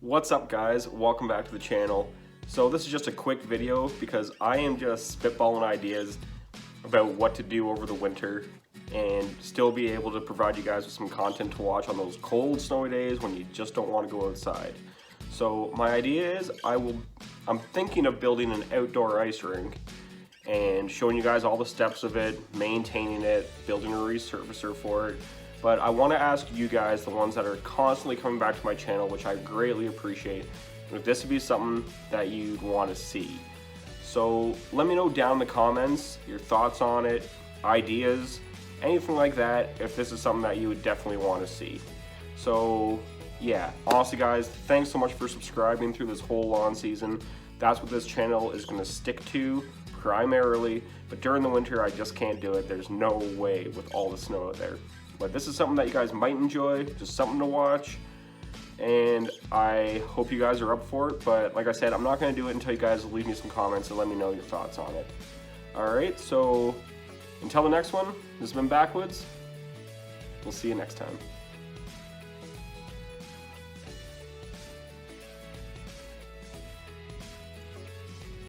What's up guys, welcome back to the channel. So this is just a quick video because I am just spitballing ideas about what to do over the winter and still be able to provide you guys with some content to watch on those cold snowy days when you just don't want to go outside. So my idea is I'm thinking of building an outdoor ice rink and showing you guys all the steps of it, maintaining it, building a resurfacer for it. But I want to ask you guys, the ones that are constantly coming back to my channel, which I greatly appreciate, if this would be something that you'd want to see. So let me know down in the comments your thoughts on it, ideas, anything like that, if this is something that you would definitely want to see. So yeah, honestly guys, thanks so much for subscribing through this whole lawn season. That's what this channel is going to stick to primarily, but during the winter I just can't do it. There's no way with all the snow out there. But this is something that you guys might enjoy, just something to watch, and I hope you guys are up for it. But like I said, I'm not going to do it until you guys leave me some comments and let me know your thoughts on it. Alright, so until the next one, this has been Backwoods. We'll see you next time.